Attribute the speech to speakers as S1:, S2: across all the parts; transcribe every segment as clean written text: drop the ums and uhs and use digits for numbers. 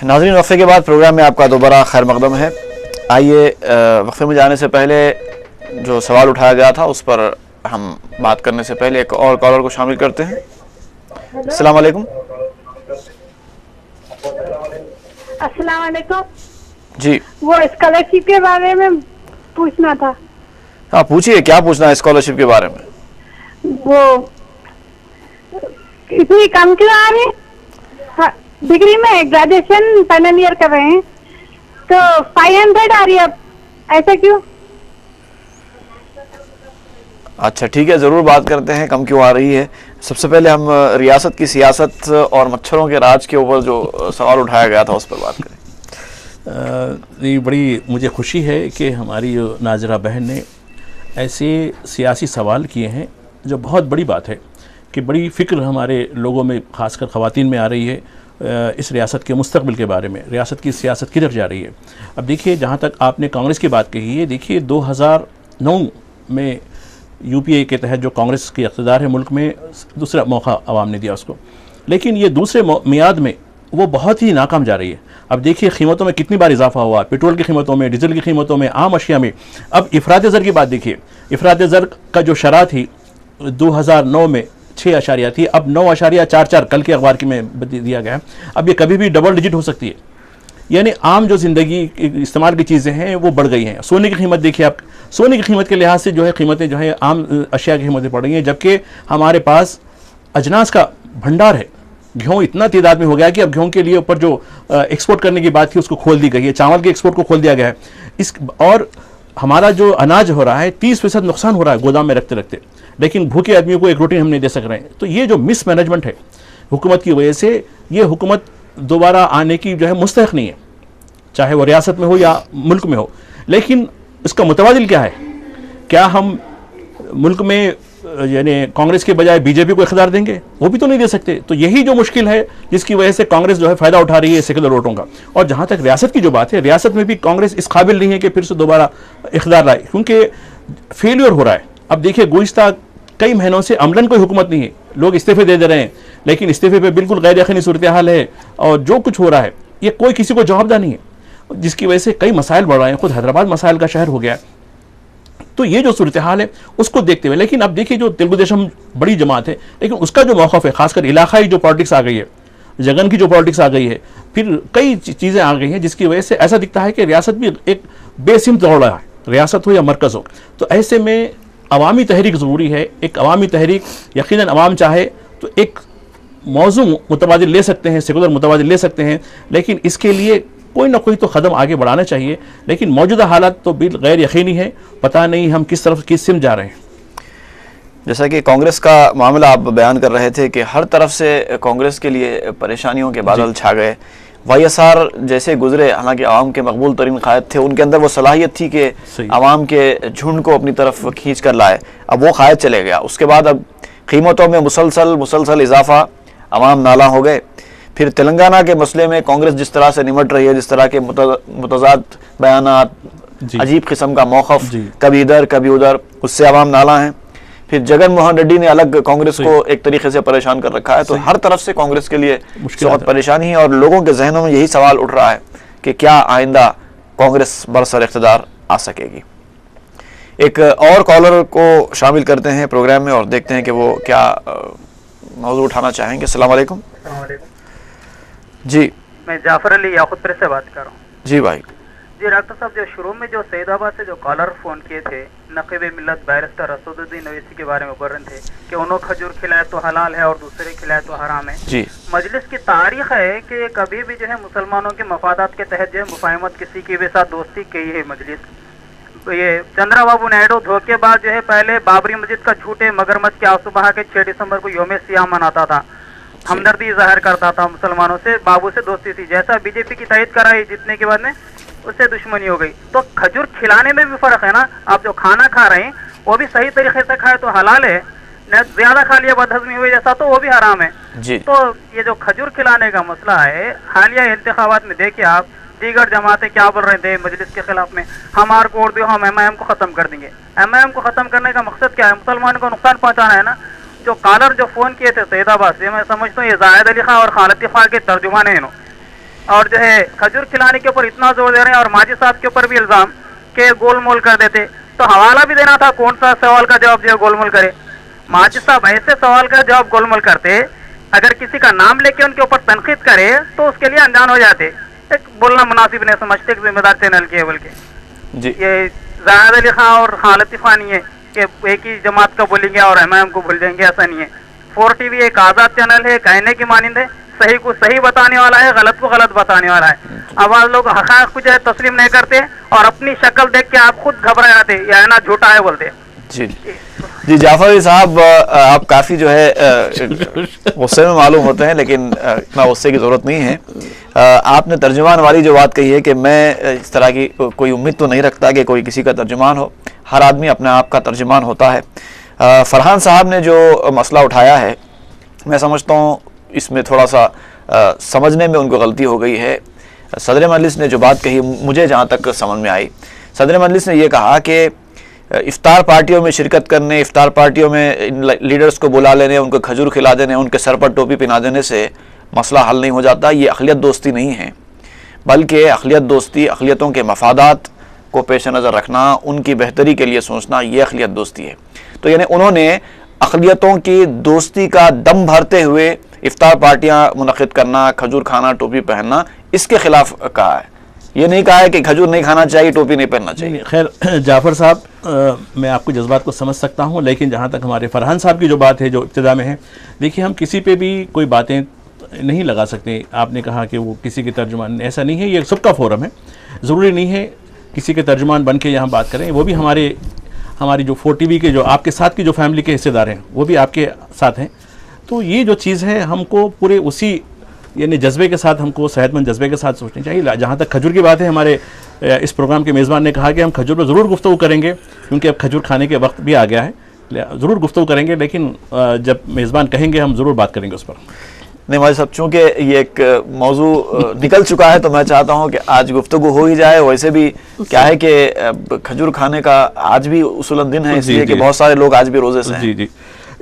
S1: ناظرین، وقفے کے بعد پروگرام میں آپ کا دوبارہ خیر مقدم ہے۔ آئیے وقفے میں جانے سے پہلے جو سوال اٹھایا گیا تھا اس پر ہم بات کرنے سے پہلے ایک اور کالر کو شامل کرتے ہیں۔ السلام علیکم۔
S2: السلام علیکم
S1: جی،
S2: وہ اسکالرشپ کے بارے میں پوچھنا تھا۔
S1: ہاں پوچھیے، کیا پوچھنا ہے اسکالرشپ کے بارے میں؟
S2: وہ اتنی کم کیوں آ رہی؟ ڈگری میں گریجویشن فائنل ایئر کر رہے ہیں تو 500 آ رہی ہے، اب ایسا کیوں؟
S1: اچھا ٹھیک ہے، ضرور بات کرتے ہیں کم کیوں آ رہی ہے۔ سب سے پہلے ہم ریاست کی سیاست اور مچھروں کے راج کے اوپر جو سوال اٹھایا گیا تھا اس پر بات کریں۔
S3: یہ بڑی مجھے خوشی ہے کہ ہماری ناظرہ بہن نے ایسے سیاسی سوال کیے ہیں جو بہت بڑی بات ہے کہ بڑی فکر ہمارے لوگوں میں، خاص کر خواتین میں آ رہی ہے اس ریاست کے مستقبل کے بارے میں، ریاست کی سیاست کدھر جا رہی ہے۔ اب دیکھیے، جہاں تک آپ نے کانگریس کی بات کہی ہے، دیکھیے 2009 میں یو پی اے کے تحت جو کانگریس کی اقتدار ہے ملک میں، دوسرا موقع عوام نے دیا اس کو، لیکن یہ دوسرے میعاد میں وہ بہت ہی ناکام جا رہی ہے۔ اب دیکھیے قیمتوں میں کتنی بار اضافہ ہوا، پیٹرول کی قیمتوں میں، ڈیزل کی قیمتوں میں، عام اشیاء میں۔ اب افراط زر کی بات دیکھیے، افراط زر کا جو شرح تھی 2009 میں 6 تھی، اب 9.44 کل کے اخبار کی میں دیا گیا، اب یہ کبھی بھی ڈبل ڈیجٹ ہو سکتی ہے۔ یعنی عام جو زندگی استعمال کی چیزیں ہیں وہ بڑھ گئی ہیں۔ سونے کی قیمت دیکھیے آپ، سونے کی قیمت کے لحاظ سے جو ہے قیمتیں جو ہے عام اشیاء کی قیمتیں بڑھ رہی ہیں، جبکہ ہمارے پاس اجناس کا بھنڈار ہے۔ گیہوں اتنا تعداد میں ہو گیا کہ اب گیہوں کے لیے اوپر جو ایکسپورٹ کرنے کی بات تھی اس کو کھول دی گئی ہے، چاول کے ایکسپورٹ کو کھول دیا گیا ہے۔ اور ہمارا جو اناج ہو رہا ہے 30% نقصان ہو رہا ہے گودام میں رکھتے رکھتے، لیکن بھوکے آدمیوں کو ایک روٹی ہم نہیں دے سک رہے ہیں۔ تو یہ جو مس مینجمنٹ ہے حکومت کی وجہ سے، یہ حکومت دوبارہ آنے کی جو ہے مستحق نہیں ہے، چاہے وہ ریاست میں ہو یا ملک میں ہو۔ لیکن اس کا متبادل کیا ہے؟ کیا ہم ملک میں یعنی کانگریس کے بجائے بی جے پی کو اقتدار دیں گے؟ وہ بھی تو نہیں دے سکتے۔ تو یہی جو مشکل ہے جس کی وجہ سے کانگریس جو ہے فائدہ اٹھا رہی ہے سیکولر ووٹوں کا۔ اور جہاں تک ریاست کی جو بات ہے، ریاست میں بھی کانگریس اس قابل نہیں ہے کہ پھر سے دوبارہ اقتدار لائے، کیونکہ فیلیور ہو رہا ہے۔ اب دیکھیے گزشتہ کئی مہینوں سے عملاً کوئی حکومت نہیں ہے، لوگ استعفے دے رہے ہیں، لیکن استعفے پہ بالکل غیر یقینی صورتحال ہے، اور جو کچھ ہو رہا ہے یہ کوئی کسی کو جوابدہ نہیں ہے، جس کی وجہ سے کئی مسائل بڑھ رہے ہیں۔ خود حیدرآباد مسائل کا شہر ہو گیا ہے۔ تو یہ جو صورتحال ہے اس کو دیکھتے ہوئے، لیکن اب دیکھیے جو تلگو دیشم بڑی جماعت ہے، لیکن اس کا جو موقف ہے، خاص کر علاقائی جو پالیٹکس آ گئی ہے، جگن کی جو پالیٹکس آ گئی ہے، پھر کئی چیزیں آ گئی ہیں جس کی وجہ سے ایسا دکھتا ہے کہ ریاست بھی ایک بے سمت دوڑ رہا ہے، ریاست ہو یا مرکز ہو۔ تو ایسے میں عوامی تحریک ضروری ہے۔ ایک عوامی تحریک یقیناً عوام چاہے تو ایک موضوع متبادل لے سکتے ہیں، سیکولر متبادل لے سکتے ہیں، لیکن اس کے لیے کوئی نہ کوئی تو قدم آگے بڑھانا چاہیے۔ لیکن موجودہ حالات تو غیر یقینی ہے، پتہ نہیں ہم کس طرف کس سمت جا رہے ہیں۔
S1: جیسا کہ کانگریس کا معاملہ آپ بیان کر رہے تھے کہ ہر طرف سے کانگریس کے لیے پریشانیوں کے بادل چھا گئے۔ وائی ایس آر جیسے گزرے، حالانکہ عوام کے مقبول ترین قائد تھے، ان کے اندر وہ صلاحیت تھی کہ عوام کے جھنڈ کو اپنی طرف کھینچ کر لائے، اب وہ قائد چلے گیا۔ اس کے بعد اب قیمتوں میں مسلسل اضافہ، عوام نالاں ہو گئے۔ پھر تلنگانہ کے مسئلے میں کانگریس جس طرح سے نمٹ رہی ہے، جس طرح کے متضاد بیانات، عجیب قسم کا موقف، کبھی ادھر کبھی ادھر، اس سے عوام نالاں ہیں۔ پھر جگن موہن ریڈی نے الگ کانگریس کو ایک طریقے سے پریشان کر رکھا ہے۔ تو ہر طرف سے کانگریس کے لیے بہت پریشانی ہے، اور لوگوں کے ذہنوں میں یہی سوال اٹھ رہا ہے کہ کیا آئندہ کانگریس برسر اقتدار آ سکے گی۔ ایک اور کالر کو شامل کرتے ہیں پروگرام میں اور دیکھتے ہیں کہ وہ کیا موضوع اٹھانا چاہیں گے۔ السلام علیکم۔
S4: السلام علیکم
S1: جی،
S4: میں جعفر علی یاقوت پر سے بات کر رہا ہوں۔
S1: جی بھائی۔
S4: جی ڈاکٹر صاحب، جو شروع میں جو سعید آباد سے جو کالر فون کیے تھے، نقیب ملت بیرسٹر اسد الدین اویسی کے بارے میں بول رہے تھے کہ انہوں کھجور کھلائے تو حلال ہے اور دوسرے کھلائے تو حرام ہے۔
S1: جی،
S4: مجلس کی تاریخ ہے کہ کبھی بھی جو ہے مسلمانوں کے مفادات کے تحت جو ہے مفاہمت کسی کے بھی ساتھ دوستی کی ہے مجلس۔ یہ چندرا بابو نائیڈو دھوکے بعد جو ہے پہلے بابری مسجد کا جھوٹے مگرمچھ کے آنسو بہا کے 6 دسمبر کو یوم سیاہ مناتا تھا، ہمدردی ظاہر کرتا تھا مسلمانوں سے، بابو سے دوستی تھی۔ جیسا بی جے پی کی تائید کرائی جتنے کے بعد میں اس سے دشمنی ہو گئی۔ تو کھجور کھلانے میں بھی فرق ہے نا، آپ جو کھانا کھا رہے ہیں وہ بھی صحیح طریقے سے کھائے تو حلال ہے، زیادہ کھا لیا بدہضمی ہوئی جیسا تو وہ بھی حرام ہے۔
S1: جی،
S4: تو یہ جو کھجور کھلانے کا مسئلہ ہے، حالیہ انتخابات میں دیکھیں آپ دیگر جماعتیں کیا بول رہے تھے مجلس کے خلاف میں، ہمارے کو ووٹ دو، ہم ایم آئی ایم کو ختم کر دیں گے۔ ایم آئی ایم کو ختم کرنے کا مقصد کیا ہے؟ مسلمانوں کو نقصان پہنچانا ہے نا۔ جو کالر جو فون کیے تھے سعید آباد سے، میں سمجھتا ہوں یہ زاہد علی خان اور خالد خان کے ترجمان ہیں، اور جو ہے کھجور کھلانے کے اوپر اتنا زور دے رہے ہیں، اور ماجد صاحب کے اوپر بھی الزام کہ گول مول کر دیتے. تو حوالہ بھی دینا تھا کون سا سوال کا جواب جو ہے گول مول کرے. ماجد صاحب ایسے سوال کا جواب گول مول کرتے، اگر کسی کا نام لے کے ان کے اوپر تنقید کرے تو اس کے لیے انجان ہو جاتے. ایک بولنا مناسب نہیں سمجھتے کہ ذمہ دار چینل کے بلکہ
S1: جی
S4: یہ زاہد علی خان اور خان لطیف خان نہیں ہے کہ ایک ہی جماعت کا بولیں گے اور ایم کو بھول جائیں گے، ایسا نہیں ہے. 4 TV ایک آزاد چینل ہے، کہنے کی مانند ہے، صحیح کو صحیح بتانے والا ہے، غلط کو غلط بتانے والا ہے. اب آپ لوگ حقائق کو جو ہے تسلیم نہیں کرتے اور اپنی شکل دیکھ کے آپ خود گھبرا جاتے یا نا جھوٹا ہے بولتے.
S1: جی جی جعفر علی صاحب، آپ کافی جو ہے غصے میں معلوم ہوتے ہیں، لیکن اتنا غصے کی ضرورت نہیں ہے. آپ نے ترجمان والی جو بات کہی ہے کہ میں اس طرح کی کوئی امید تو نہیں رکھتا کہ کوئی کسی کا ترجمان ہو، ہر آدمی اپنے آپ کا ترجمان ہوتا ہے. فرحان صاحب نے جو مسئلہ اٹھایا ہے، میں سمجھتا ہوں اس میں تھوڑا سا سمجھنے میں ان کو غلطی ہو گئی ہے. صدر مجلس نے جو بات کہی، مجھے جہاں تک سمجھ میں آئی، صدر مجلس نے یہ کہا کہ افطار پارٹیوں میں شرکت کرنے، افطار پارٹیوں میں لیڈرز کو بلا لینے، ان کو کھجور کھلا دینے، ان کے سر پر ٹوپی پہنا دینے سے مسئلہ حل نہیں ہو جاتا. یہ اقلیت دوستی نہیں ہے، بلکہ اقلیت دوستی اقلیتوں کے مفادات کو پیش نظر رکھنا، ان کی بہتری کے لیے سوچنا، یہ اقلیت دوستی ہے. تو یعنی انہوں نے اقلیتوں کی دوستی کا دم بھرتے ہوئے افطار پارٹیاں منعقد کرنا، کھجور کھانا، ٹوپی پہننا، اس کے خلاف کہا ہے. یہ نہیں کہا ہے کہ کھجور نہیں کھانا چاہیے، ٹوپی نہیں پہننا چاہیے.
S3: خیر جعفر صاحب، میں آپ کو جذبات کو سمجھ سکتا ہوں، لیکن جہاں تک ہمارے فرحان صاحب کی جو بات ہے جو ابتدا میں ہے، دیکھیے ہم کسی پہ بھی کوئی باتیں نہیں لگا سکتے. آپ نے کہا کہ وہ کسی کے ترجمان، ایسا نہیں ہے، یہ سب کا فورم ہے. ضروری نہیں ہے کسی کے ترجمان بن کے یہاں بات کریں. وہ بھی ہماری جو 4 TV کے جو آپ کے ساتھ کی جو فیملی کے حصے دار ہیں وہ بھی آپ کے ساتھ ہیں. تو یہ جو چیز ہے ہم کو پورے اسی یعنی جذبے کے ساتھ، ہم کو صحت مند جذبے کے ساتھ سوچنی چاہیے. جہاں تک کھجور کی بات ہے، ہمارے اس پروگرام کے میزبان نے کہا کہ ہم کھجور پر ضرور گفتگو کریں گے، کیونکہ اب کھجور کھانے کے وقت بھی آ گیا ہے، ضرور گفتگو کریں گے. لیکن جب میزبان کہیں گے ہم ضرور بات کریں گے اس پر.
S1: نہیں ماجد صاحب، چونکہ یہ ایک موضوع نکل چکا ہے تو میں چاہتا ہوں کہ آج گفتگو ہو ہی جائے. ویسے بھی کیا ہے کہ کھجور کھانے کا آج بھی اصولاً دن ہے، اس لیے کہ بہت سارے لوگ آج بھی روزے سے ہیں.
S3: جی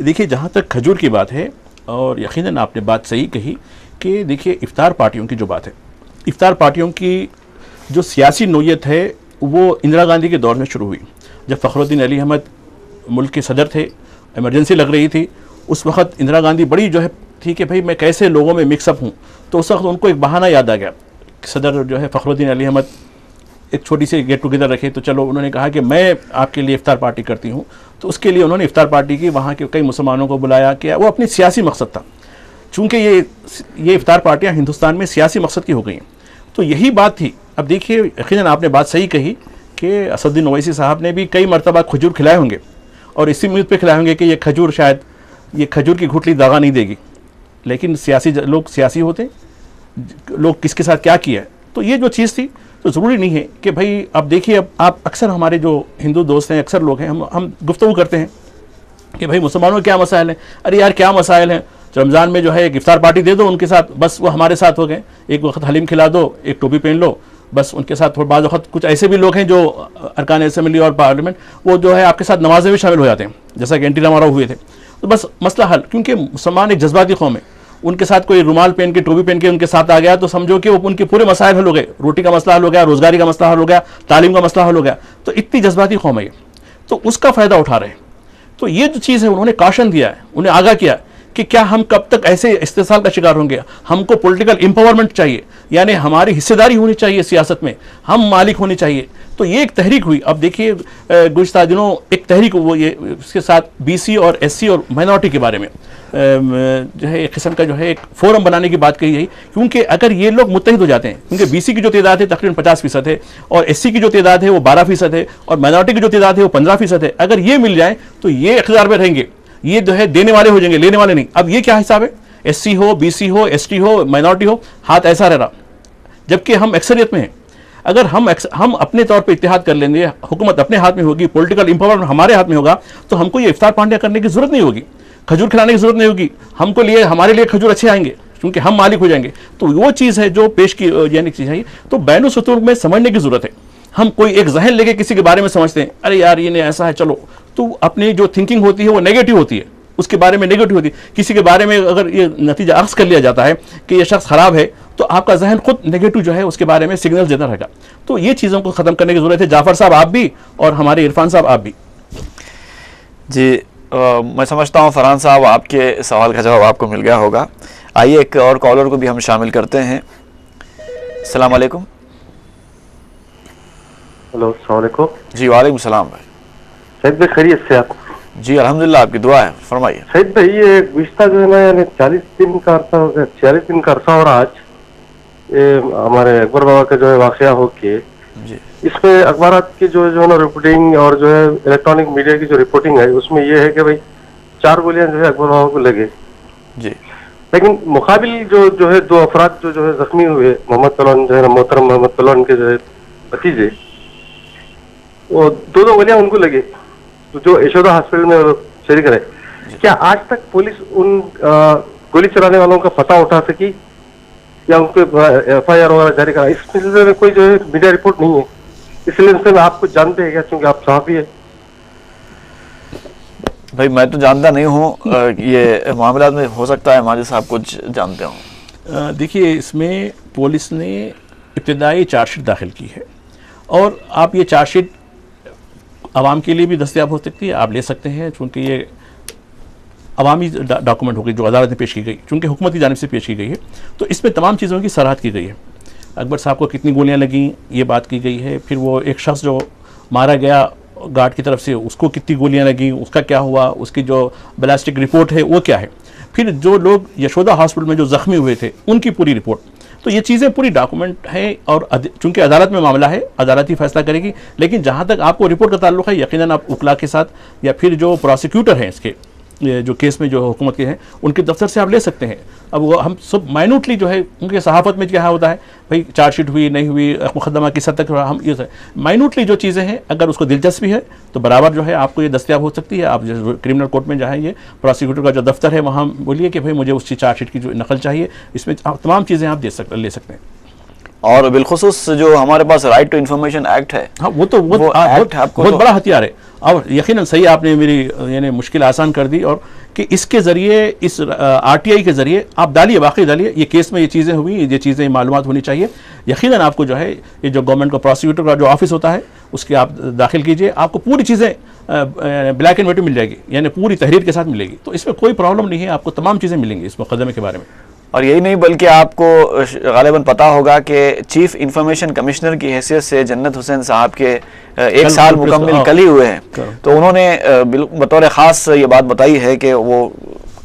S3: دیکھیے جہاں تک کھجور کی بات ہے، اور یقیناً آپ نے بات صحیح کہی کہ دیکھیے افطار پارٹیوں کی جو بات ہے، افطار پارٹیوں کی جو سیاسی نوعیت ہے وہ اندرا گاندھی کے دور میں شروع ہوئی. جب فخر الدین علی احمد ملک کے صدر تھے، ایمرجنسی لگ رہی تھی، اس وقت اندرا گاندھی بڑی جو ہے تھی کہ بھائی میں کیسے لوگوں میں مکس اپ ہوں. تو اس وقت ان کو ایک بہانہ یاد آ گیا. صدر جو ہے فخر الدین علی احمد ایک چھوٹی سی گیٹ ٹوگیدر رکھے، تو چلو انہوں نے کہا کہ میں آپ کے لیے افطار پارٹی کرتی ہوں. تو اس کے لیے انہوں نے افطار پارٹی کی، وہاں کے کئی مسلمانوں کو بلایا کہ وہ اپنی سیاسی مقصد تھا. چونکہ یہ افطار پارٹیاں ہندوستان میں سیاسی مقصد کی ہو گئی ہیں، تو یہی بات تھی. اب دیکھیے یقیناً آپ نے بات صحیح کہی کہ اسد الدین اویسی صاحب نے بھی کئی مرتبہ کھجور کھلائے ہوں گے، اور اسی امید پہ کھلائے ہوں گے کہ یہ کھجور شاید یہ کھجور کی گھٹلی داغا نہیں دے گی. لیکن لوگ سیاسی ہوتے ہیں، لوگ کس کے ساتھ کیا کیا ہے. تو یہ جو چیز تھی، تو ضروری نہیں ہے کہ بھائی اب دیکھیے اب آپ اکثر ہمارے جو ہندو دوست ہیں، اکثر لوگ ہیں، ہم گفتگو کرتے ہیں کہ بھائی مسلمانوں کے کیا مسائل ہیں. ارے یار کیا مسائل ہیں، رمضان میں جو ہے ایک افطار پارٹی دے دو ان کے ساتھ، بس وہ ہمارے ساتھ ہو گئے. ایک وقت حلیم کھلا دو، ایک ٹوپی پہن لو، بس ان کے ساتھ. تھوڑا بعض وقت کچھ ایسے بھی لوگ ہیں جو ارکان اسمبلی اور پارلیمنٹ، وہ جو ہے آپ کے ساتھ نمازیں میں شامل ہو جاتے ہیں، جیسا کہ اینٹی راما راؤ ہوئے تھے. تو بس مسئلہ حل. کیونکہ مسلمان ایک جذباتی قوم ہے، ان کے ساتھ کوئی رومال پہن کے ٹوپی پہن کے ان کے ساتھ آ گیا تو سمجھو کہ وہ ان کے پورے مسائل حل ہو گئے. روٹی کا مسئلہ حل ہو گیا، روزگاری کا مسئلہ حل ہو گیا، تعلیم کا مسئلہ حل ہو گیا. تو اتنی جذباتی قوم ہے یہ، تو اس کا فائدہ اٹھا رہے ہیں. تو یہ جو چیز ہے انہوں نے کاشن دیا ہے، انہیں آگاہ کیا کہ کیا ہم کب تک ایسے استحصال کا شکار ہوں گے. ہم کو پولیٹیکل امپاورمنٹ چاہیے، یعنی ہماری حصے داری ہونی چاہیے سیاست میں، ہم مالک ہونے چاہیے. تو یہ ایک تحریک ہوئی. اب دیکھیے گزشتہ دنوں ایک تحریک وہ یہ اس کے ساتھ BC اور SC اور مائنورٹی کے بارے میں جو ہے ایک قسم کا جو ہے ایک فورم بنانے کی بات کہی گئی. کیونکہ اگر یہ لوگ متحد ہو جاتے ہیں، کیونکہ BC کی جو تعداد ہے تقریباً 50% ہے، اور SC کی جو تعداد ہے وہ 12% ہے، اور مائنورٹی کی جو تعداد ہے وہ 15% ہے. اگر یہ مل جائیں تو یہ اقتدار میں رہیں گے، یہ جو ہے دینے والے ہو جائیں گے، لینے والے نہیں. اب یہ کیا حساب ہے، SC ہو، BC ہو، ST ہو، مائنورٹی ہو، ہاتھ ایسا رہ رہا، جبکہ ہم اکثریت میں ہیں. اگر ہم اپنے طور پہ اتحاد کر لیں گے، حکومت اپنے ہاتھ میں ہوگی، پولیٹیکل امپاورمنٹ ہمارے ہاتھ میں ہوگا، تو ہم کو یہ افطار پارٹیاں کرنے کی ضرورت نہیں ہوگی، کھجور کھلانے کی ضرورت نہیں ہوگی. ہم کو ہمارے لیے کھجور اچھے آئیں گے کیونکہ ہم مالک ہو جائیں گے. تو وہ چیز ہے جو پیش کی یعنی چیز ہے. تو بین السطور میں سمجھنے کی ضرورت ہے. ہم کوئی ایک ذہن لے کے کسی کے بارے میں سمجھتے ہیں، ارے یار یہ نہیں ایسا ہے، چلو. تو اپنی جو تھنکنگ ہوتی ہے وہ نیگیٹو ہوتی ہے، اس کے بارے میں نیگیٹو ہوتی ہے. کسی کے بارے میں اگر یہ نتیجہ اخذ کر لیا جاتا ہے کہ یہ شخص خراب ہے، تو آپ کا ذہن خود نیگیٹو جو ہے اس کے بارے میں سگنل دیتا رہے گا. تو یہ چیزوں کو ختم کرنے کی ضرورت ہے. جعفر صاحب آپ بھی اور ہمارے عرفان صاحب آپ بھی.
S1: جی میں سمجھتا ہوں فرحان صاحب آپ کے سوال کا جواب آپ کو مل گیا ہوگا. آئیے ایک اور کالر کو بھی ہم شامل کرتے ہیں. السلام علیکم.
S5: ہلو السلام علیکم.
S1: جی وعلیکم السلام بھائی.
S5: شہید بھائی خیریت سے آپ؟
S1: جی الحمدللہ آپ کی دعا ہے, فرمائیے.
S5: شہید بھائی یہ گزشتہ جو ہے نا یعنی 46 دن کا عرصہ ہو رہا آج یہ ہمارے اکبر بابا کا جو ہے واقعہ ہو کے
S1: جی
S5: اس میں اخبارات کی جو ہے نا رپورٹنگ اور جو ہے الیکٹرانک میڈیا کی جو رپورٹنگ ہے اس میں یہ ہے کہ بھائی 4 گولیاں جو ہے اکبر بابا کو لگے.
S1: جی
S5: لیکن مقابل جو ہے 2 افراد جو ہے زخمی ہوئے, محمد پلوان جو ہے نا محترم محمد پلوان کے جو ہے بھتیجے, وہ 2 گولیاں ان کو لگے جو یشودا ہاسپٹل میں شریک رہے. کیا آج تک پولیس ان گولی چلانے والوں کا پتہ اٹھا سکی یا ان کو ایف آئی آر وغیرہ جاری کرا؟ اس سلسلے میں کوئی جو ہے میڈیا رپورٹ نہیں ہے. اس سلسلے میں آپ کچھ جانتے ہیں کیا, چونکہ آپ صحافی ہیں؟
S1: بھائی میں تو جانتا نہیں ہوں, یہ معاملات میں ہو سکتا ہے ماجد صاحب کچھ جانتے ہوں.
S3: دیکھیے اس میں پولیس نے ابتدائی چارج شیٹ داخل کی ہے اور آپ یہ چارج شیٹ عوام کے لیے بھی دستیاب ہو سکتی ہے, آپ لے سکتے ہیں چونکہ یہ عوامی ڈاکومنٹ ہو گئی جو عدالت میں پیش کی گئی, چونکہ حکومت کی جانب سے پیش کی گئی ہے. تو اس میں تمام چیزوں کی سراحت کی گئی ہے. اکبر صاحب کو کتنی گولیاں لگیں یہ بات کی گئی ہے, پھر وہ ایک شخص جو مارا گیا گارڈ کی طرف سے اس کو کتنی گولیاں لگیں, اس کا کیا ہوا, اس کی جو بلاسٹک رپورٹ ہے وہ کیا ہے, پھر جو لوگ یشودا ہاسپٹل میں جو زخمی ہوئے تھے ان کی پوری رپورٹ. تو یہ چیزیں پوری ڈاکومنٹ ہیں اور چونکہ عدالت میں معاملہ ہے عدالت ہی فیصلہ کرے گی. لیکن جہاں تک آپ کو رپورٹ کا تعلق ہے یقیناً آپ وکلا کے ساتھ یا پھر جو پروسیکیوٹر ہیں اس کے جو کیس میں جو حکومت کے ہیں ان کے دفتر سے آپ لے سکتے ہیں. اب وہ ہم سب مائنوٹلی جو ہے ان کے صحافت میں کیا ہوتا ہے بھائی چارج شیٹ ہوئی نہیں ہوئی, مقدمہ کس حد تک ہم یہ مائنوٹلی جو چیزیں ہیں اگر اس کو دلچسپی ہے تو برابر جو ہے آپ کو یہ دستیاب ہو سکتی ہے. آپ کرمنل کورٹ میں جائیں, یہ پروسیکیوٹر کا جو دفتر ہے وہاں بولیے کہ بھائی مجھے اس کی چارج شیٹ کی جو نقل چاہیے, اس میں تمام چیزیں آپ لے سکتے ہیں.
S1: اور بالخصوص جو ہمارے پاس رائٹ ٹو انفارمیشن ایکٹ ہے,
S3: ہاں وہ تو بہت بڑا ہتھیار ہے. اور یقیناً صحیح آپ نے میری یعنی مشکل آسان کر دی, اور کہ اس کے ذریعے اس آر ٹی آئی کے ذریعے آپ ڈالیے, واقعی ڈالیے یہ کیس میں یہ چیزیں ہوئی, یہ چیزیں معلومات ہونی چاہیے. یقیناً آپ کو جو ہے یہ جو گورنمنٹ کا پروسیکیوٹر کا جو آفس ہوتا ہے اس کے آپ داخل کیجئے, آپ کو پوری چیزیں بلیک اینڈ وائٹ مل جائے گی, یعنی پوری تحریر کے ساتھ ملے گی. تو اس میں کوئی پرابلم نہیں ہے, آپ کو تمام چیزیں ملیں گی اس مقدمے کے بارے میں.
S1: اور یہی نہیں بلکہ آپ کو غالباً پتہ ہوگا کہ چیف انفارمیشن کمشنر کی حیثیت سے جنت حسین صاحب کے 1 سال مکمل کل ہی ہوئے ہیں. تو انہوں نے بطور خاص یہ بات بتائی ہے کہ وہ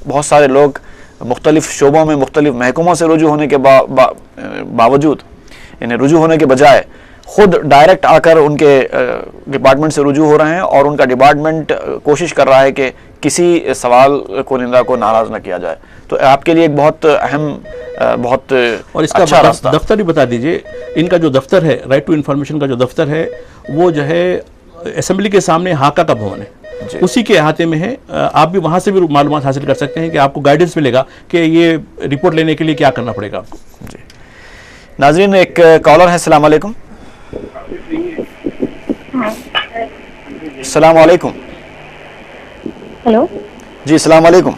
S1: بہت سارے لوگ مختلف شعبوں میں مختلف محکموں سے رجوع ہونے کے باوجود یعنی رجوع ہونے کے بجائے خود ڈائریکٹ آ کر ان کے ڈپارٹمنٹ سے رجوع ہو رہے ہیں, اور ان کا ڈپارٹمنٹ کوشش کر رہا ہے کہ کسی سوال کو نندا کو ناراض نہ کیا جائے. تو آپ کے لیے ایک بہت اہم بہت
S3: اور اس کا دفتر بھی بتا دیجئے. ان کا جو دفتر ہے رائٹ ٹو انفارمیشن کا جو دفتر ہے وہ جو ہے اسمبلی کے سامنے ہاکا کا بھون ہے, اسی کے احاطے میں ہے. آپ بھی وہاں سے بھی معلومات حاصل کر سکتے ہیں کہ آپ کو گائیڈنس ملے گا کہ یہ رپورٹ لینے کے لیے کیا کرنا پڑے گا آپ کو.
S1: جی ناظرین ایک کالر ہے. السلام علیکم. السلام علیکم.
S2: ہلو
S1: جی السلام علیکم.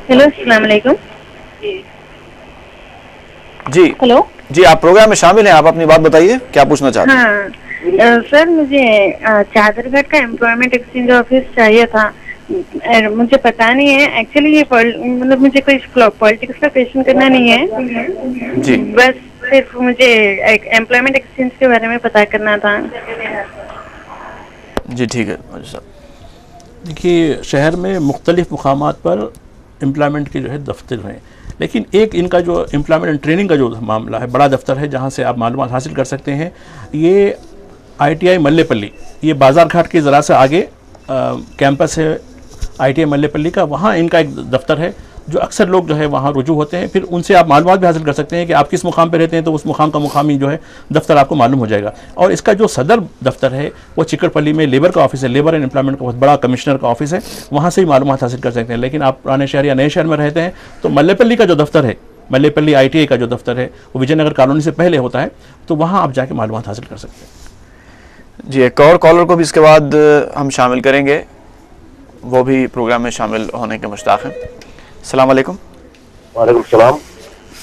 S2: ہیلو السلام علیکم.
S1: جی
S2: ہلو
S1: جی آپ پروگرام میں شامل ہیں, آپ اپنی بات بتائیے, کیا پوچھنا چاہتے ہیں؟
S2: ہاں سر, مجھے چادر گھاٹ کا امپلائمنٹ ایکسچینج آفس چاہیے تھا. مجھے پتا نہیں ہے ایکچولی یہ مطلب مجھے کوئی پالیٹکس کا کویشچن کرنا نہیں ہے
S1: جی,
S2: بس صرف مجھے امپلائمنٹ ایکسچینج کے بارے میں پتا کرنا تھا.
S1: جی ٹھیک ہے.
S3: دیکھیے شہر میں مختلف مقامات پر امپلائمنٹ کے جو ہے دفتر ہیں, لیکن ایک ان کا جو امپلائمنٹ اینڈ ٹریننگ کا جو معاملہ ہے بڑا دفتر ہے جہاں سے آپ معلومات حاصل کر سکتے ہیں. یہ آئی ٹی آئی ملے پلی, یہ بازار گھاٹ کے ذرا سے آگے کیمپس ہے آئی ٹی آئی ملے پلی کا, وہاں ان کا ایک دفتر ہے جو اکثر لوگ جو ہے وہاں رجوع ہوتے ہیں. پھر ان سے آپ معلومات بھی حاصل کر سکتے ہیں کہ آپ کس مقام پہ رہتے ہیں, تو اس مقام کا مقامی جو ہے دفتر آپ کو معلوم ہو جائے گا. اور اس کا جو صدر دفتر ہے وہ چکر پلی میں لیبر کا آفس ہے, لیبر اینڈ امپلائمنٹ کا بہت بڑا کمشنر کا آفس ہے, وہاں سے ہی معلومات حاصل کر سکتے ہیں. لیکن آپ پرانے شہر یا نئے شہر میں رہتے ہیں تو ملے پلی کا جو دفتر ہے, ملے پلی آئی ٹی آئی کا جو دفتر ہے وہ وجے نگر کالونی سے پہلے ہوتا ہے, تو وہاں آپ جا کے معلومات حاصل کر سکتے ہیں.
S1: جی ایک اور کالر کو بھی اس کے بعد ہم شامل کریں گے, وہ بھی پروگرام میں شامل ہونے کے مشتاق ہیں. السلام علیکم.
S5: وعلیکم السلام.